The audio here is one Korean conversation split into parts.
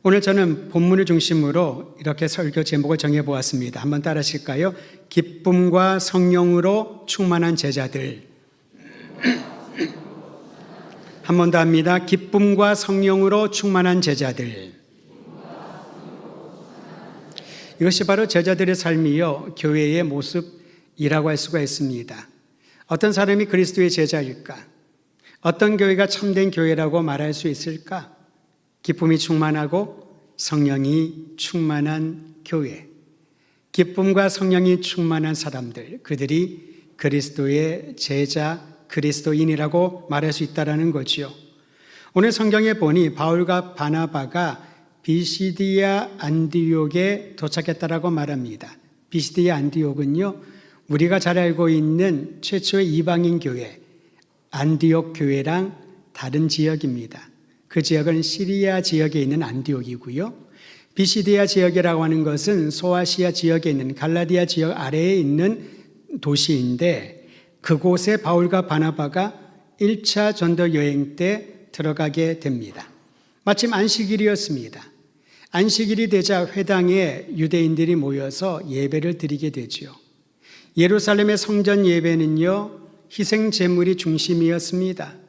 오늘 저는 본문을 중심으로 이렇게 설교 제목을 정해보았습니다. 한번 따라하실까요? 기쁨과 성령으로 충만한 제자들. 한 번 더 합니다. 기쁨과 성령으로 충만한 제자들. 이것이 바로 제자들의 삶이요 교회의 모습이라고 할 수가 있습니다. 어떤 사람이 그리스도의 제자일까? 어떤 교회가 참된 교회라고 말할 수 있을까? 기쁨이 충만하고 성령이 충만한 교회, 기쁨과 성령이 충만한 사람들, 그들이 그리스도의 제자, 그리스도인이라고 말할 수 있다는 거지요. 오늘 성경에 보니 바울과 바나바가 비시디아 안디옥에 도착했다라고 말합니다. 비시디아 안디옥은요, 우리가 잘 알고 있는 최초의 이방인 교회, 안디옥 교회랑 다른 지역입니다. 그 지역은 시리아 지역에 있는 안디옥이고요. 비시디아 지역이라고 하는 것은 소아시아 지역에 있는 갈라디아 지역 아래에 있는 도시인데 그곳에 바울과 바나바가 1차 전도 여행 때 들어가게 됩니다. 마침 안식일이었습니다. 안식일이 되자 회당에 유대인들이 모여서 예배를 드리게 되죠. 예루살렘의 성전 예배는요, 희생 제물이 중심이었습니다.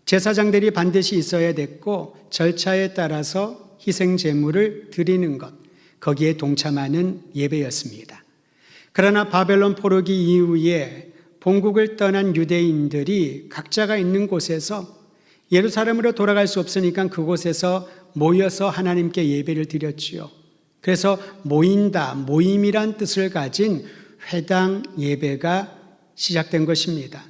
제사장들이 반드시 있어야 됐고 절차에 따라서 희생 제물을 드리는 것, 거기에 동참하는 예배였습니다. 그러나 바벨론 포로기 이후에 본국을 떠난 유대인들이 각자가 있는 곳에서 예루살렘으로 돌아갈 수 없으니까 그곳에서 모여서 하나님께 예배를 드렸지요. 그래서 모인다, 모임이란 뜻을 가진 회당 예배가 시작된 것입니다.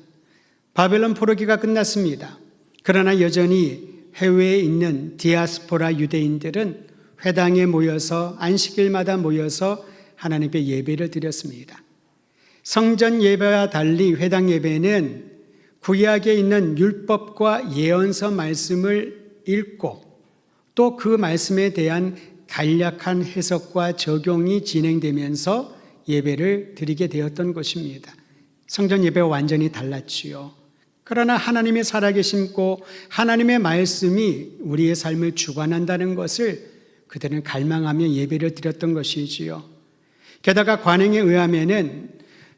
바벨론 포로기가 끝났습니다. 그러나 여전히 해외에 있는 디아스포라 유대인들은 회당에 모여서 안식일마다 모여서 하나님께 예배를 드렸습니다. 성전 예배와 달리 회당 예배는 구약에 있는 율법과 예언서 말씀을 읽고 또 그 말씀에 대한 간략한 해석과 적용이 진행되면서 예배를 드리게 되었던 것입니다. 성전 예배와 완전히 달랐지요. 그러나 하나님의 살아계심고 하나님의 말씀이 우리의 삶을 주관한다는 것을 그들은 갈망하며 예배를 드렸던 것이지요. 게다가 관행에 의하면은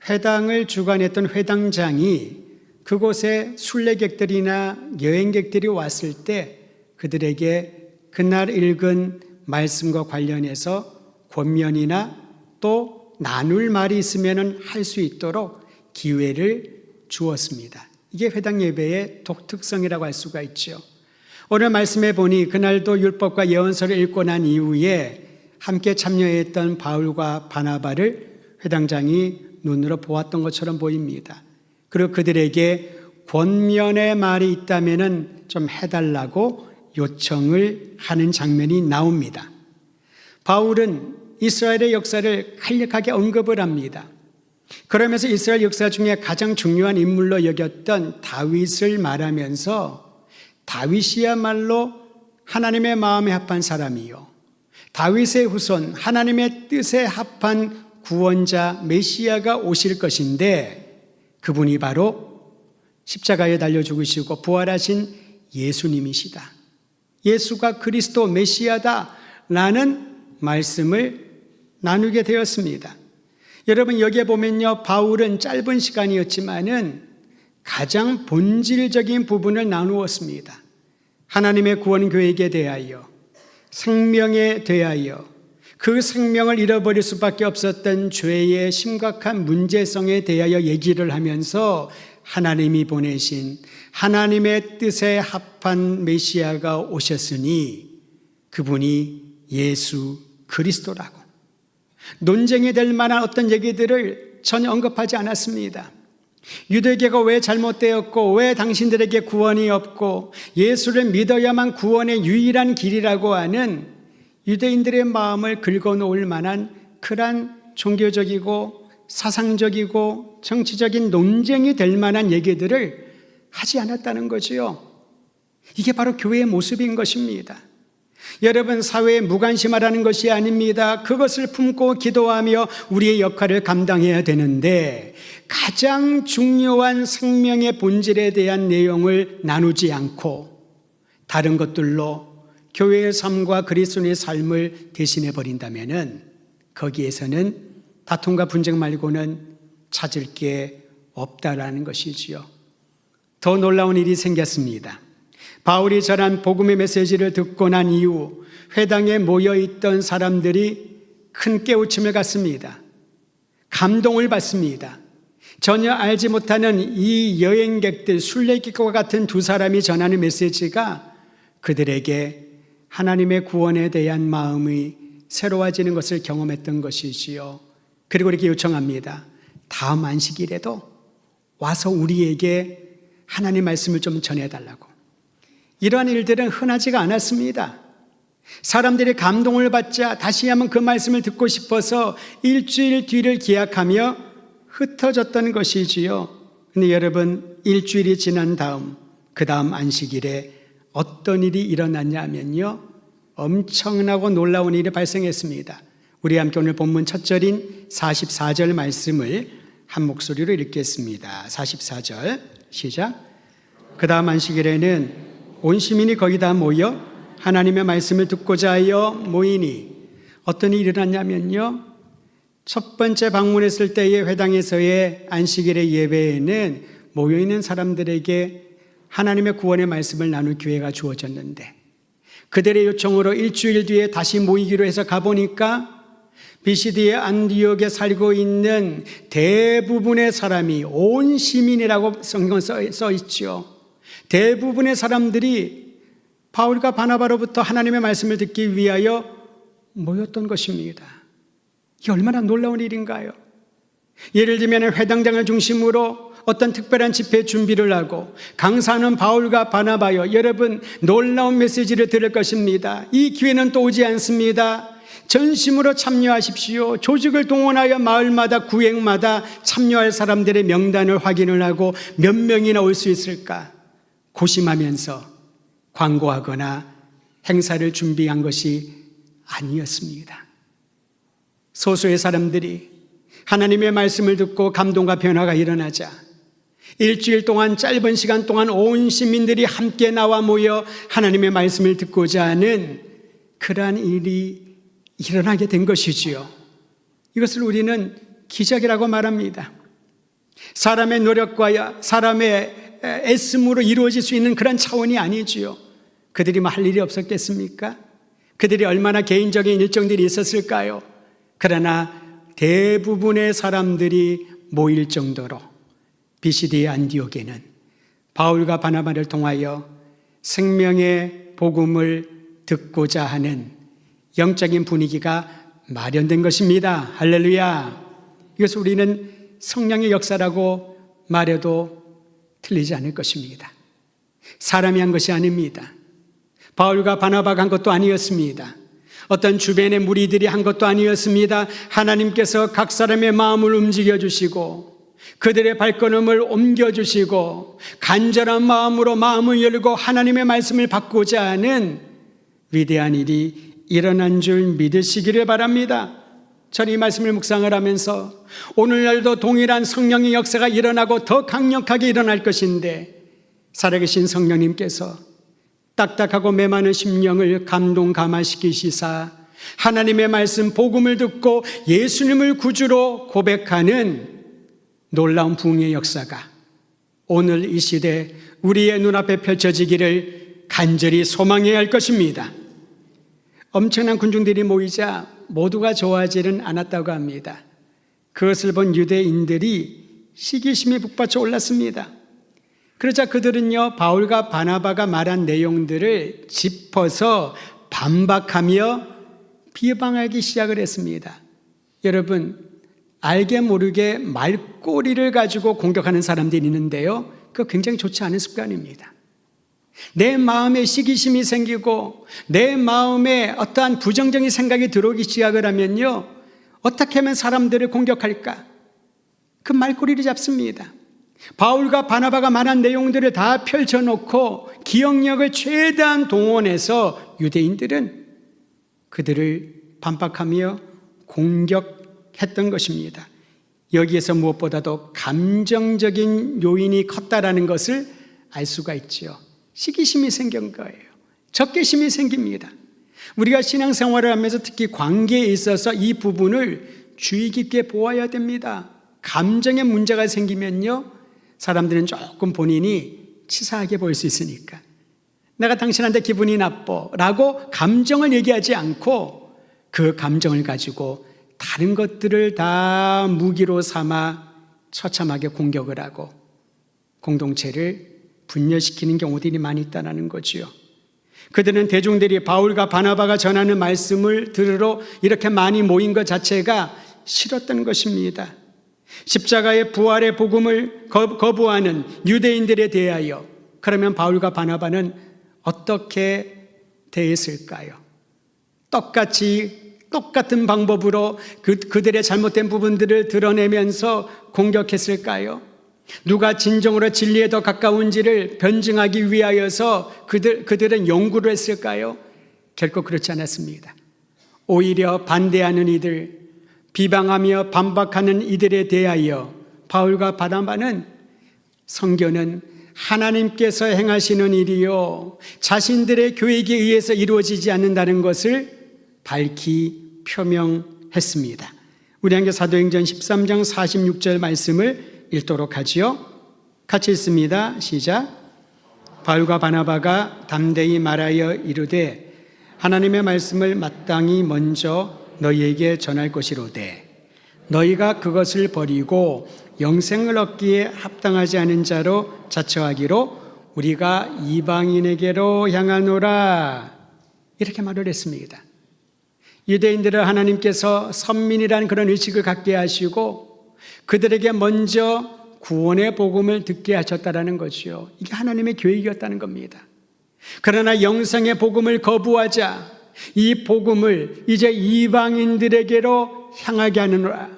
회당을 주관했던 회당장이 그곳에 순례객들이나 여행객들이 왔을 때 그들에게 그날 읽은 말씀과 관련해서 권면이나 또 나눌 말이 있으면 할 수 있도록 기회를 주었습니다. 이게 회당 예배의 독특성이라고 할 수가 있죠. 오늘 말씀해 보니 그날도 율법과 예언서를 읽고 난 이후에 함께 참여했던 바울과 바나바를 회당장이 눈으로 보았던 것처럼 보입니다. 그리고 그들에게 권면의 말이 있다면 좀 해달라고 요청을 하는 장면이 나옵니다. 바울은 이스라엘의 역사를 간략하게 언급을 합니다. 그러면서 이스라엘 역사 중에 가장 중요한 인물로 여겼던 다윗을 말하면서 다윗이야말로 하나님의 마음에 합한 사람이요, 다윗의 후손, 하나님의 뜻에 합한 구원자 메시아가 오실 것인데 그분이 바로 십자가에 달려 죽으시고 부활하신 예수님이시다, 예수가 그리스도 메시아다라는 말씀을 나누게 되었습니다. 여러분, 여기에 보면요, 바울은 짧은 시간이었지만은 가장 본질적인 부분을 나누었습니다. 하나님의 구원 계획에 대하여, 생명에 대하여, 그 생명을 잃어버릴 수밖에 없었던 죄의 심각한 문제성에 대하여 얘기를 하면서 하나님이 보내신 하나님의 뜻에 합한 메시아가 오셨으니 그분이 예수 그리스도라고, 논쟁이 될 만한 어떤 얘기들을 전혀 언급하지 않았습니다. 유대교가 왜 잘못되었고 왜 당신들에게 구원이 없고 예수를 믿어야만 구원의 유일한 길이라고 하는 유대인들의 마음을 긁어놓을 만한 그러한 종교적이고 사상적이고 정치적인 논쟁이 될 만한 얘기들을 하지 않았다는 거지요. 이게 바로 교회의 모습인 것입니다. 여러분, 사회에 무관심하라는 것이 아닙니다. 그것을 품고 기도하며 우리의 역할을 감당해야 되는데 가장 중요한 생명의 본질에 대한 내용을 나누지 않고 다른 것들로 교회의 삶과 그리스도인의 삶을 대신해 버린다면은 거기에서는 다툼과 분쟁 말고는 찾을 게 없다라는 것이지요. 더 놀라운 일이 생겼습니다. 바울이 전한 복음의 메시지를 듣고 난 이후 회당에 모여있던 사람들이 큰 깨우침을 갖습니다. 감동을 받습니다. 전혀 알지 못하는 이 여행객들, 순례객과 같은 두 사람이 전하는 메시지가 그들에게 하나님의 구원에 대한 마음이 새로워지는 것을 경험했던 것이지요. 그리고 이렇게 요청합니다. 다음 안식일에도 와서 우리에게 하나님 말씀을 좀 전해달라고. 이러한 일들은 흔하지가 않았습니다. 사람들이 감동을 받자 다시 한번 그 말씀을 듣고 싶어서 일주일 뒤를 기약하며 흩어졌던 것이지요. 근데 여러분, 일주일이 지난 다음, 그 다음 안식일에 어떤 일이 일어났냐면요, 엄청나고 놀라운 일이 발생했습니다. 우리 함께 오늘 본문 첫 절인 44절 말씀을 한 목소리로 읽겠습니다. 44절 시작. 그 다음 안식일에는 온 시민이 거기다 모여 하나님의 말씀을 듣고자 하여 모이니, 어떤 일이 일어났냐면요, 첫 번째 방문했을 때의 회당에서의 안식일의 예배에는 모여있는 사람들에게 하나님의 구원의 말씀을 나눌 기회가 주어졌는데, 그들의 요청으로 일주일 뒤에 다시 모이기로 해서 가보니까 비시디의 안디옥에 살고 있는 대부분의 사람이, 온 시민이라고 성경에 써 있죠. 대부분의 사람들이 바울과 바나바로부터 하나님의 말씀을 듣기 위하여 모였던 것입니다. 이게 얼마나 놀라운 일인가요? 예를 들면 회당장을 중심으로 어떤 특별한 집회 준비를 하고 강사하는 바울과 바나바요, 여러분 놀라운 메시지를 들을 것입니다. 이 기회는 또 오지 않습니다. 전심으로 참여하십시오. 조직을 동원하여 마을마다 구획마다 참여할 사람들의 명단을 확인을 하고 몇 명이나 올 수 있을까 고심하면서 광고하거나 행사를 준비한 것이 아니었습니다. 소수의 사람들이 하나님의 말씀을 듣고 감동과 변화가 일어나자 일주일 동안, 짧은 시간 동안 온 시민들이 함께 나와 모여 하나님의 말씀을 듣고자 하는 그러한 일이 일어나게 된 것이지요. 이것을 우리는 기적이라고 말합니다. 사람의 노력과 사람의 애씀으로 이루어질 수 있는 그런 차원이 아니지요. 그들이 뭐 할 일이 없었겠습니까? 그들이 얼마나 개인적인 일정들이 있었을까요? 그러나 대부분의 사람들이 모일 정도로 비시디의 안디옥에는 바울과 바나바를 통하여 생명의 복음을 듣고자 하는 영적인 분위기가 마련된 것입니다. 할렐루야. 이것을 우리는 성령의 역사라고 말해도 틀리지 않을 것입니다. 사람이 한 것이 아닙니다. 바울과 바나바가 한 것도 아니었습니다. 어떤 주변의 무리들이 한 것도 아니었습니다. 하나님께서 각 사람의 마음을 움직여주시고 그들의 발걸음을 옮겨주시고 간절한 마음으로 마음을 열고 하나님의 말씀을 받고자 하는 위대한 일이 일어난 줄 믿으시기를 바랍니다. 저는 이 말씀을 묵상을 하면서 오늘날도 동일한 성령의 역사가 일어나고 더 강력하게 일어날 것인데, 살아계신 성령님께서 딱딱하고 메마른 심령을 감동 감화시키시사 하나님의 말씀 복음을 듣고 예수님을 구주로 고백하는 놀라운 부흥의 역사가 오늘 이 시대 우리의 눈앞에 펼쳐지기를 간절히 소망해야 할 것입니다. 엄청난 군중들이 모이자 모두가 좋아하지는 않았다고 합니다. 그것을 본 유대인들이 시기심이 북받쳐 올랐습니다. 그러자 그들은요, 바울과 바나바가 말한 내용들을 짚어서 반박하며 비방하기 시작을 했습니다. 여러분, 알게 모르게 말꼬리를 가지고 공격하는 사람들이 있는데요, 그거 굉장히 좋지 않은 습관입니다. 내 마음에 시기심이 생기고 내 마음에 어떠한 부정적인 생각이 들어오기 시작을 하면요, 어떻게 하면 사람들을 공격할까? 그 말꼬리를 잡습니다. 바울과 바나바가 말한 내용들을 다 펼쳐놓고 기억력을 최대한 동원해서 유대인들은 그들을 반박하며 공격했던 것입니다. 여기에서 무엇보다도 감정적인 요인이 컸다라는 것을 알 수가 있죠. 시기심이 생긴 거예요. 적개심이 생깁니다. 우리가 신앙생활을 하면서 특히 관계에 있어서 이 부분을 주의 깊게 보아야 됩니다. 감정에 문제가 생기면요, 사람들은 조금 본인이 치사하게 보일 수 있으니까 내가 당신한테 기분이 나빠 라고 감정을 얘기하지 않고 그 감정을 가지고 다른 것들을 다 무기로 삼아 처참하게 공격을 하고 공동체를 분열시키는 경우들이 많이 있다는 거지요. 그들은 대중들이 바울과 바나바가 전하는 말씀을 들으러 이렇게 많이 모인 것 자체가 싫었던 것입니다. 십자가의 부활의 복음을 거부하는 유대인들에 대하여 그러면 바울과 바나바는 어떻게 대했을까요? 똑같은 방법으로 그들의 잘못된 부분들을 드러내면서 공격했을까요? 누가 진정으로 진리에 더 가까운지를 변증하기 위하여서 그들은 연구를 했을까요? 결코 그렇지 않았습니다. 오히려 반대하는 이들, 비방하며 반박하는 이들에 대하여 바울과 바나바는 성경은 하나님께서 행하시는 일이요 자신들의 계획에 의해서 이루어지지 않는다는 것을 밝히 표명했습니다. 우리 함께 사도행전 13장 46절 말씀을 읽도록 하지요. 같이 읽습니다. 시작. 바울과 바나바가 담대히 말하여 이르되 하나님의 말씀을 마땅히 먼저 너희에게 전할 것이로되 너희가 그것을 버리고 영생을 얻기에 합당하지 않은 자로 자처하기로 우리가 이방인에게로 향하노라. 이렇게 말을 했습니다. 유대인들을 하나님께서 선민이라는 그런 의식을 갖게 하시고 그들에게 먼저 구원의 복음을 듣게 하셨다는 것이요. 이게 하나님의 계획이었다는 겁니다. 그러나 영생의 복음을 거부하자 이 복음을 이제 이방인들에게로 향하게 하느라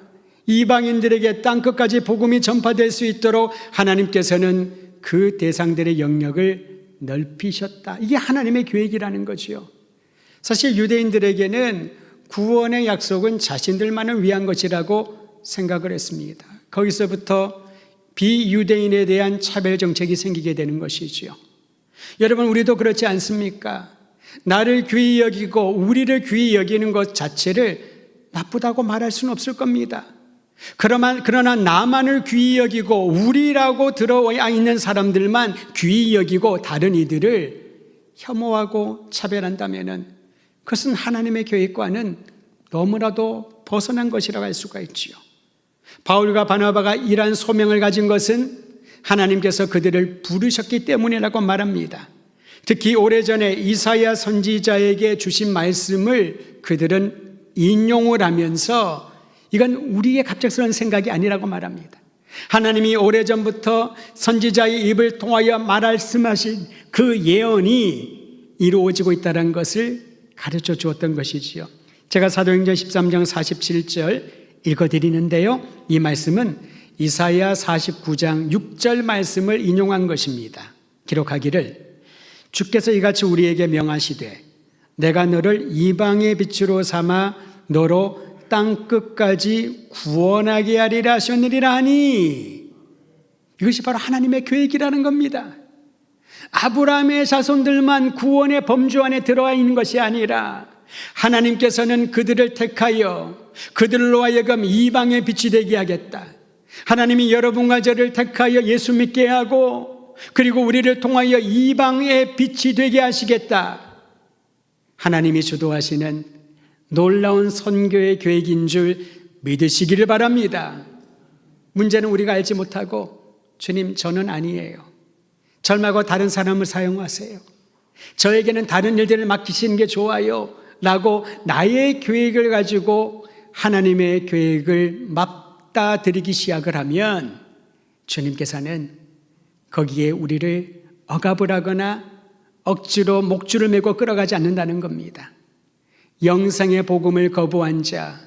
이방인들에게 땅끝까지 복음이 전파될 수 있도록 하나님께서는 그 대상들의 영역을 넓히셨다. 이게 하나님의 계획이라는 거지요. 사실 유대인들에게는 구원의 약속은 자신들만을 위한 것이라고 생각을 했습니다. 거기서부터 비유대인에 대한 차별 정책이 생기게 되는 것이지요. 여러분, 우리도 그렇지 않습니까? 나를 귀히 여기고 우리를 귀히 여기는 것 자체를 나쁘다고 말할 수는 없을 겁니다. 그러나 나만을 귀히 여기고 우리라고 들어와 있는 사람들만 귀히 여기고 다른 이들을 혐오하고 차별한다면 그것은 하나님의 계획과는 너무나도 벗어난 것이라고 할 수가 있지요. 바울과 바나바가 이러한 소명을 가진 것은 하나님께서 그들을 부르셨기 때문이라고 말합니다. 특히 오래전에 이사야 선지자에게 주신 말씀을 그들은 인용을 하면서 이건 우리의 갑작스러운 생각이 아니라고 말합니다. 하나님이 오래전부터 선지자의 입을 통하여 말씀하신 그 예언이 이루어지고 있다는 것을 가르쳐 주었던 것이지요. 제가 사도행전 13장 47절 읽어드리는데요. 이 말씀은 이사야 49장 6절 말씀을 인용한 것입니다. 기록하기를 주께서 이같이 우리에게 명하시되 내가 너를 이방의 빛으로 삼아 너로 땅끝까지 구원하게 하리라 하셨느니라 하니 이것이 바로 하나님의 계획이라는 겁니다. 아브라함의 자손들만 구원의 범주 안에 들어와 있는 것이 아니라 하나님께서는 그들을 택하여 그들로 하여금 이방의 빛이 되게 하겠다. 하나님이 여러분과 저를 택하여 예수 믿게 하고 그리고 우리를 통하여 이방의 빛이 되게 하시겠다. 하나님이 주도하시는 놀라운 선교의 계획인 줄 믿으시기를 바랍니다. 문제는 우리가 알지 못하고 주님 저는 아니에요. 절 말고 다른 사람을 사용하세요. 저에게는 다른 일들을 맡기시는 게 좋아요 라고 나의 계획을 가지고 하나님의 계획을 맞닥뜨리기 시작을 하면 주님께서는 거기에 우리를 억압을 하거나 억지로 목줄을 메고 끌어가지 않는다는 겁니다. 영생의 복음을 거부한 자,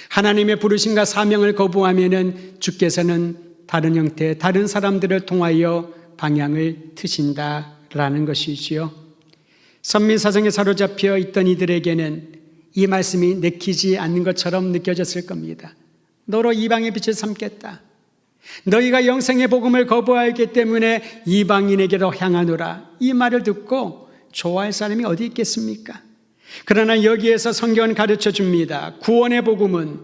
하나님의 부르심과 사명을 거부하면은 주께서는 다른 형태, 다른 사람들을 통하여 방향을 트신다라는 것이지요. 선민사정에 사로잡혀 있던 이들에게는 이 말씀이 내키지 않는 것처럼 느껴졌을 겁니다. 너로 이방의 빛을 삼겠다. 너희가 영생의 복음을 거부하였기 때문에 이방인에게로 향하노라. 이 말을 듣고 좋아할 사람이 어디 있겠습니까? 그러나 여기에서 성경은 가르쳐 줍니다. 구원의 복음은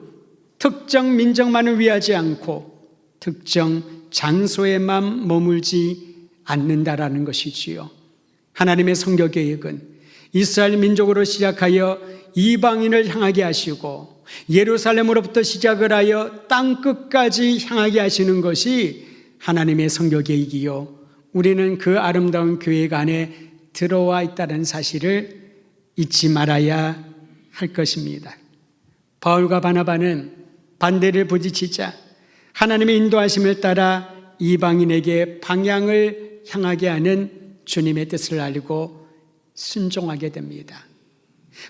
특정 민족만을 위하지 않고 특정 장소에만 머물지 않는다라는 것이지요. 하나님의 선교 계획은 이스라엘 민족으로 시작하여 이방인을 향하게 하시고 예루살렘으로부터 시작을 하여 땅 끝까지 향하게 하시는 것이 하나님의 선교 계획이요, 우리는 그 아름다운 계획 안에 들어와 있다는 사실을 잊지 말아야 할 것입니다. 바울과 바나바는 반대를 부딪히자 하나님의 인도하심을 따라 이방인에게 방향을 향하게 하는 주님의 뜻을 알고 순종하게 됩니다.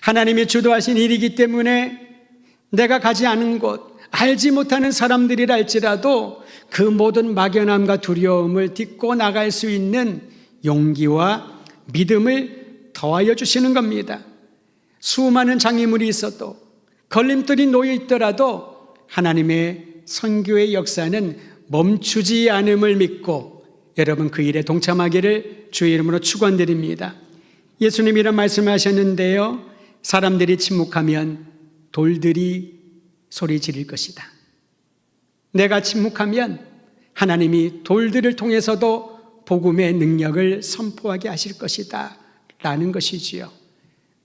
하나님이 주도하신 일이기 때문에 내가 가지 않은 곳, 알지 못하는 사람들이라 할지라도 그 모든 막연함과 두려움을 딛고 나갈 수 있는 용기와 믿음을 더하여 주시는 겁니다. 수많은 장애물이 있어도, 걸림돌이 놓여 있더라도 하나님의 선교의 역사는 멈추지 않음을 믿고 여러분 그 일에 동참하기를 주의 이름으로 축원드립니다. 예수님이 이런 말씀을 하셨는데요, 사람들이 침묵하면 돌들이 소리 지를 것이다. 내가 침묵하면 하나님이 돌들을 통해서도 복음의 능력을 선포하게 하실 것이다 라는 것이지요.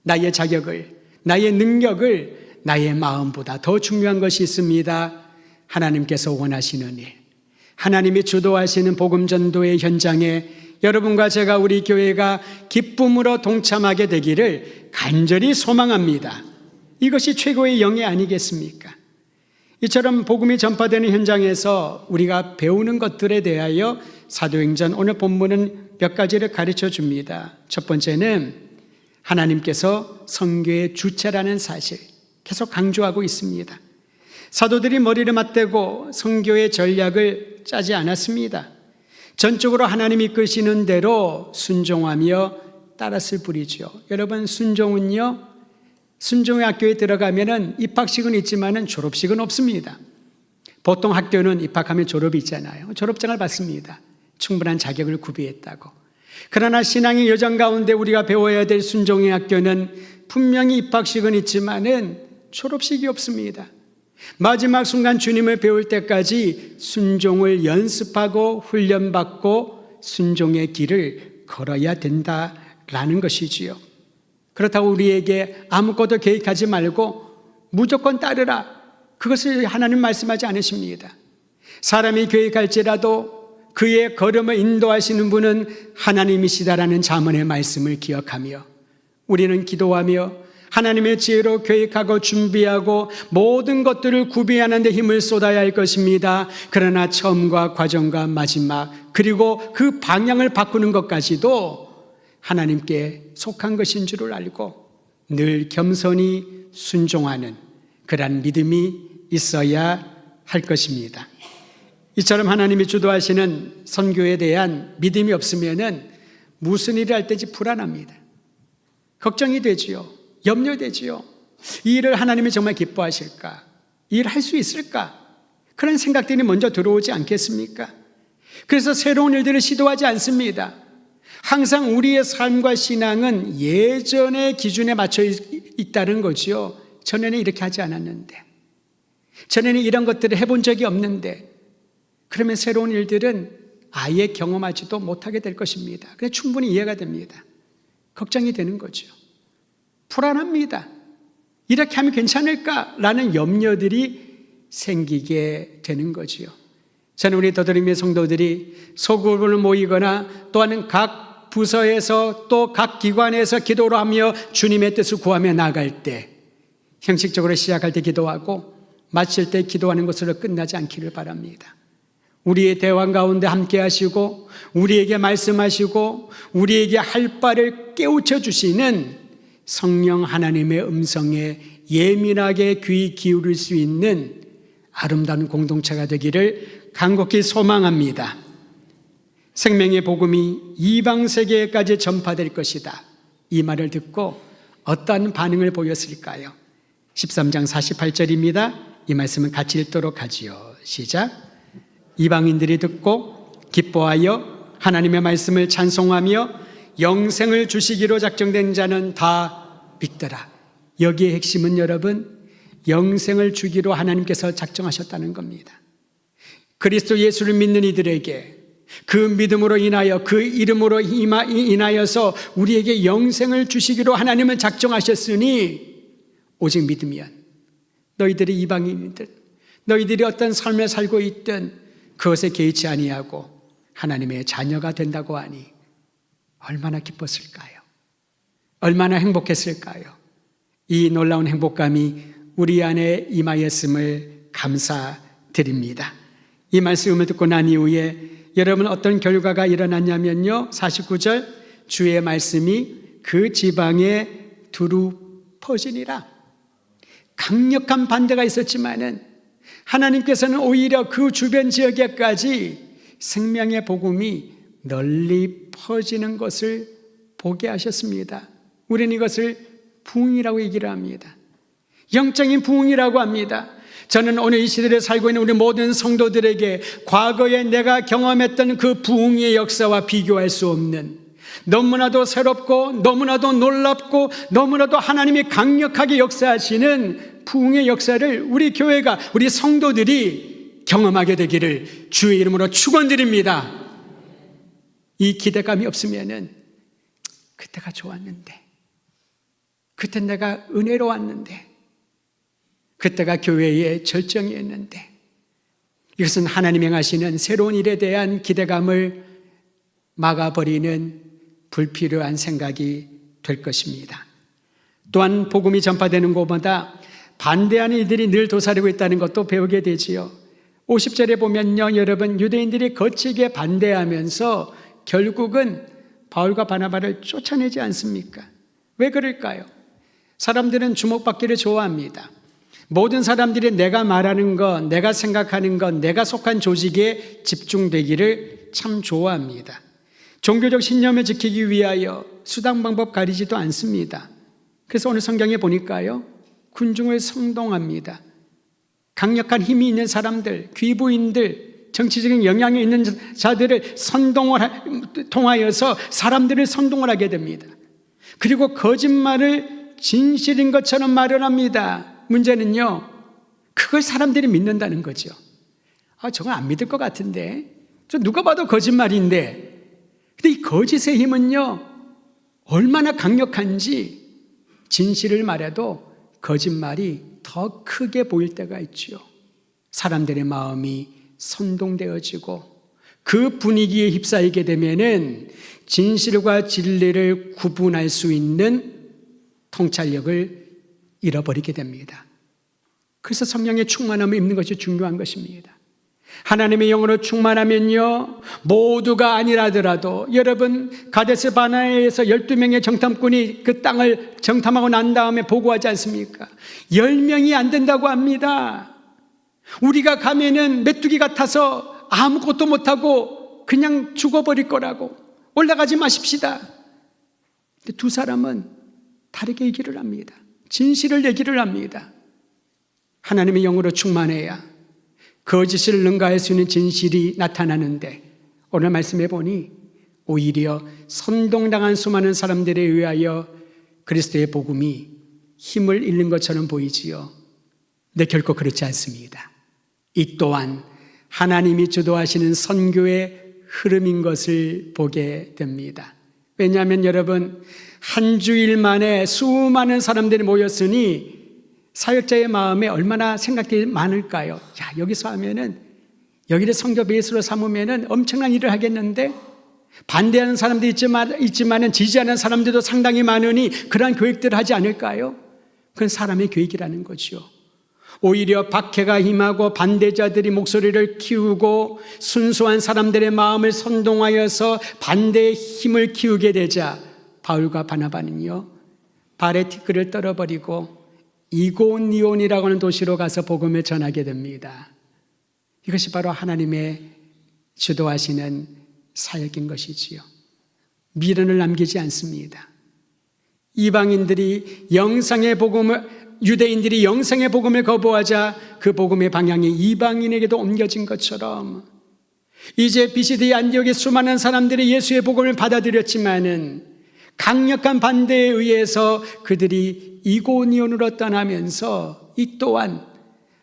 나의 자격을, 나의 능력을 나의 마음보다 더 중요한 것이 있습니다. 하나님께서 원하시는 일, 하나님이 주도하시는 복음 전도의 현장에 여러분과 제가, 우리 교회가 기쁨으로 동참하게 되기를 간절히 소망합니다. 이것이 최고의 영예 아니겠습니까? 이처럼 복음이 전파되는 현장에서 우리가 배우는 것들에 대하여 사도행전 오늘 본문은 몇 가지를 가르쳐 줍니다. 첫 번째는 하나님께서 선교의 주체라는 사실 계속 강조하고 있습니다. 사도들이 머리를 맞대고 선교의 전략을 짜지 않았습니다. 전적으로 하나님이 이끄시는 대로 순종하며 따랐을 뿐이죠. 여러분, 순종은요, 순종의 학교에 들어가면은 입학식은 있지만은 졸업식은 없습니다. 보통 학교는 입학하면 졸업이 있잖아요. 졸업장을 받습니다. 충분한 자격을 구비했다고. 그러나 신앙의 여정 가운데 우리가 배워야 될 순종의 학교는 분명히 입학식은 있지만은 졸업식이 없습니다. 마지막 순간 주님을 배울 때까지 순종을 연습하고 훈련받고 순종의 길을 걸어야 된다라는 것이지요. 그렇다고 우리에게 아무것도 계획하지 말고 무조건 따르라, 그것을 하나님 말씀하지 않으십니다. 사람이 계획할지라도 그의 걸음을 인도하시는 분은 하나님이시다라는 잠언의 말씀을 기억하며 우리는 기도하며 하나님의 지혜로 계획하고 준비하고 모든 것들을 구비하는 데 힘을 쏟아야 할 것입니다. 그러나 처음과 과정과 마지막, 그리고 그 방향을 바꾸는 것까지도 하나님께 속한 것인 줄을 알고 늘 겸손히 순종하는 그러한 믿음이 있어야 할 것입니다. 이처럼 하나님이 주도하시는 선교에 대한 믿음이 없으면은 무슨 일을 할 때인지 불안합니다. 걱정이 되지요. 염려되지요. 이 일을 하나님이 정말 기뻐하실까? 이 일을 할 수 있을까? 그런 생각들이 먼저 들어오지 않겠습니까? 그래서 새로운 일들을 시도하지 않습니다. 항상 우리의 삶과 신앙은 예전의 기준에 맞춰 있다는 거죠. 전에는 이렇게 하지 않았는데, 전에는 이런 것들을 해본 적이 없는데, 그러면 새로운 일들은 아예 경험하지도 못하게 될 것입니다. 그래서 충분히 이해가 됩니다. 걱정이 되는 거죠. 불안합니다. 이렇게 하면 괜찮을까라는 염려들이 생기게 되는 거지요. 저는 우리 더드림의 성도들이 소그룹을 모이거나 또한 각 부서에서 또 각 기관에서 기도를 하며 주님의 뜻을 구하며 나아갈 때, 형식적으로 시작할 때 기도하고 마칠 때 기도하는 것으로 끝나지 않기를 바랍니다. 우리의 대화 가운데 함께 하시고 우리에게 말씀하시고 우리에게 할 바를 깨우쳐 주시는 성령 하나님의 음성에 예민하게 귀 기울일 수 있는 아름다운 공동체가 되기를 간곡히 소망합니다. 생명의 복음이 이방 세계까지 전파될 것이다, 이 말을 듣고 어떤 반응을 보였을까요? 13장 48절입니다. 이 말씀은 같이 읽도록 하지요. 시작. 이방인들이 듣고 기뻐하여 하나님의 말씀을 찬송하며 영생을 주시기로 작정된 자는 다 믿더라. 여기에 핵심은 여러분, 영생을 주기로 하나님께서 작정하셨다는 겁니다. 그리스도 예수를 믿는 이들에게 그 믿음으로 인하여, 그 이름으로 인하여서 우리에게 영생을 주시기로 하나님은 작정하셨으니, 오직 믿으면 너희들이 이방인이든 너희들이 어떤 삶을 살고 있든 그것에 개의치 아니하고 하나님의 자녀가 된다고 하니 얼마나 기뻤을까요? 얼마나 행복했을까요? 이 놀라운 행복감이 우리 안에 임하였음을 감사드립니다. 이 말씀을 듣고 난 이후에 여러분 어떤 결과가 일어났냐면요, 49절, 주의 말씀이 그 지방에 두루 퍼지니라. 강력한 반대가 있었지만은 하나님께서는 오히려 그 주변 지역에까지 생명의 복음이 널리 퍼지는 것을 보게 하셨습니다. 우리는 이것을 부흥이라고 얘기를 합니다. 영적인 부흥이라고 합니다. 저는 오늘 이 시대에 살고 있는 우리 모든 성도들에게 과거에 내가 경험했던 그 부흥의 역사와 비교할 수 없는, 너무나도 새롭고 너무나도 놀랍고 너무나도 하나님이 강력하게 역사하시는 부흥의 역사를 우리 교회가, 우리 성도들이 경험하게 되기를 주의 이름으로 축원드립니다. 이 기대감이 없으면은 그때가 좋았는데, 그때 내가 은혜로웠는데, 그때가 교회의 절정이었는데, 이것은 하나님이 행하시는 새로운 일에 대한 기대감을 막아버리는 불필요한 생각이 될 것입니다. 또한 복음이 전파되는 곳마다 반대하는 이들이 늘 도사리고 있다는 것도 배우게 되지요. 50절에 보면요, 여러분, 유대인들이 거칠게 반대하면서 결국은 바울과 바나바를 쫓아내지 않습니까? 왜 그럴까요? 사람들은 주목받기를 좋아합니다. 모든 사람들이 내가 말하는 것, 내가 생각하는 것, 내가 속한 조직에 집중되기를 참 좋아합니다. 종교적 신념을 지키기 위하여 수단 방법 가리지도 않습니다. 그래서 오늘 성경에 보니까요, 군중을 선동합니다. 강력한 힘이 있는 사람들, 귀부인들, 정치적인 영향이 있는 자들을 통하여서 사람들을 선동을 하게 됩니다. 그리고 거짓말을 진실인 것처럼 말을 합니다. 문제는요, 그걸 사람들이 믿는다는 거죠. 저건 안 믿을 것 같은데, 저 누가 봐도 거짓말인데. 근데 이 거짓의 힘은요, 얼마나 강력한지 진실을 말해도 거짓말이 더 크게 보일 때가 있죠. 사람들의 마음이 선동되어지고 그 분위기에 휩싸이게 되면은 진실과 진리를 구분할 수 있는 통찰력을 잃어버리게 됩니다. 그래서 성령의 충만함을 입는 것이 중요한 것입니다. 하나님의 영으로 충만하면요, 모두가 아니라더라도, 여러분 가데스 바네아에서 12명의 정탐꾼이 그 땅을 정탐하고 난 다음에 보고하지 않습니까? 10명이 안 된다고 합니다. 우리가 가면은 메뚜기 같아서 아무것도 못하고 그냥 죽어버릴 거라고, 올라가지 마십시다. 근데 두 사람은 다르게 얘기를 합니다. 진실을 얘기를 합니다. 하나님의 영으로 충만해야 거짓을 능가할 수 있는 진실이 나타나는데, 오늘 말씀해 보니 오히려 선동당한 수많은 사람들에 의하여 그리스도의 복음이 힘을 잃는 것처럼 보이지요. 근데 결코 그렇지 않습니다. 이 또한 하나님이 주도하시는 선교의 흐름인 것을 보게 됩니다. 왜냐하면 여러분, 한 주일 만에 수많은 사람들이 모였으니 사역자의 마음에 얼마나 생각들이 많을까요? 자, 여기서 하면은, 여기를 선교 베이스로 삼으면은 엄청난 일을 하겠는데, 반대하는 사람도 있지만은 지지하는 사람들도 상당히 많으니 그러한 교육들을 하지 않을까요? 그건 사람의 교육이라는 거죠. 오히려 박해가 임하고 반대자들이 목소리를 키우고 순수한 사람들의 마음을 선동하여서 반대의 힘을 키우게 되자 바울과 바나바는요, 발에 티끌을 떨어버리고 이고니온이라고 하는 도시로 가서 복음을 전하게 됩니다. 이것이 바로 하나님의 주도하시는 사역인 것이지요. 미련을 남기지 않습니다. 이방인들이 영상의 복음을, 유대인들이 영상의 복음을 거부하자 그 복음의 방향이 이방인에게도 옮겨진 것처럼, 이제 BCD 안디옥의 수많은 사람들이 예수의 복음을 받아들였지만은 강력한 반대에 의해서 그들이 이고니온으로 떠나면서 이 또한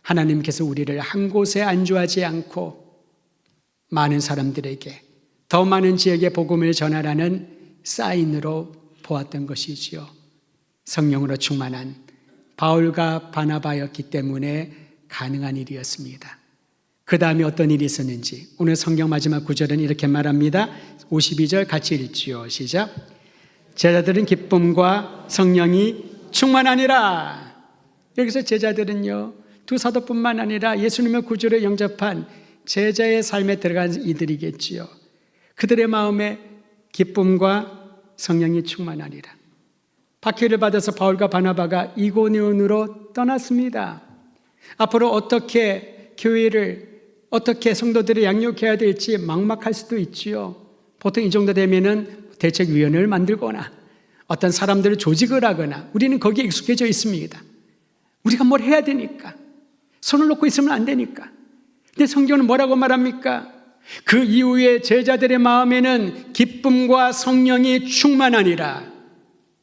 하나님께서 우리를 한 곳에 안주하지 않고 많은 사람들에게 더 많은 지역의 복음을 전하라는 사인으로 보았던 것이지요. 성령으로 충만한 바울과 바나바였기 때문에 가능한 일이었습니다. 그 다음에 어떤 일이 있었는지 오늘 성경 마지막 구절은 이렇게 말합니다. 52절 같이 읽지요. 시작. 제자들은 기쁨과 성령이 충만하니라. 여기서 제자들은요, 두 사도뿐만 아니라 예수님의 구주를 영접한 제자의 삶에 들어간 이들이겠지요. 그들의 마음에 기쁨과 성령이 충만하니라. 박해를 받아서 바울과 바나바가 이고니온으로 떠났습니다. 앞으로 어떻게 교회를, 어떻게 성도들을 양육해야 될지 막막할 수도 있지요. 보통 이 정도 되면은 대책위원회를 만들거나 어떤 사람들을 조직을 하거나 우리는 거기에 익숙해져 있습니다. 우리가 뭘 해야 되니까. 손을 놓고 있으면 안 되니까. 근데 성경은 뭐라고 말합니까? 그 이후에 제자들의 마음에는 기쁨과 성령이 충만하니라.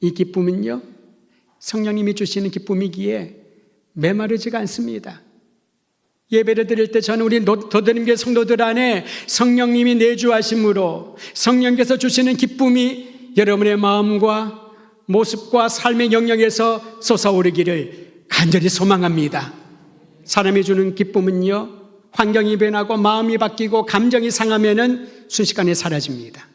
이 기쁨은요, 성령님이 주시는 기쁨이기에 메마르지가 않습니다. 예배를 드릴 때 저는 우리 도드림교회 성도들 안에 성령님이 내주하심으로 성령께서 주시는 기쁨이 여러분의 마음과 모습과 삶의 영역에서 솟아오르기를 간절히 소망합니다. 사람이 주는 기쁨은요, 환경이 변하고 마음이 바뀌고 감정이 상하면은 순식간에 사라집니다.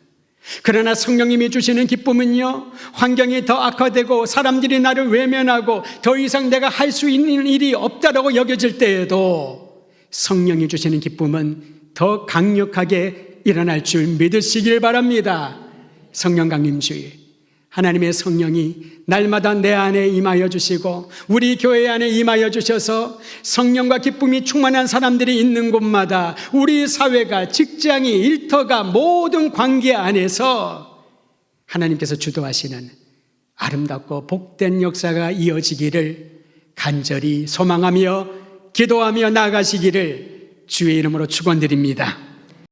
그러나 성령님이 주시는 기쁨은요, 환경이 더 악화되고 사람들이 나를 외면하고 더 이상 내가 할 수 있는 일이 없다라고 여겨질 때에도 성령이 주시는 기쁨은 더 강력하게 일어날 줄 믿으시길 바랍니다. 성령 강림주일, 하나님의 성령이 날마다 내 안에 임하여 주시고 우리 교회 안에 임하여 주셔서 성령과 기쁨이 충만한 사람들이 있는 곳마다 우리 사회가, 직장이, 일터가, 모든 관계 안에서 하나님께서 주도하시는 아름답고 복된 역사가 이어지기를 간절히 소망하며 기도하며 나아가시기를 주의 이름으로 축원드립니다.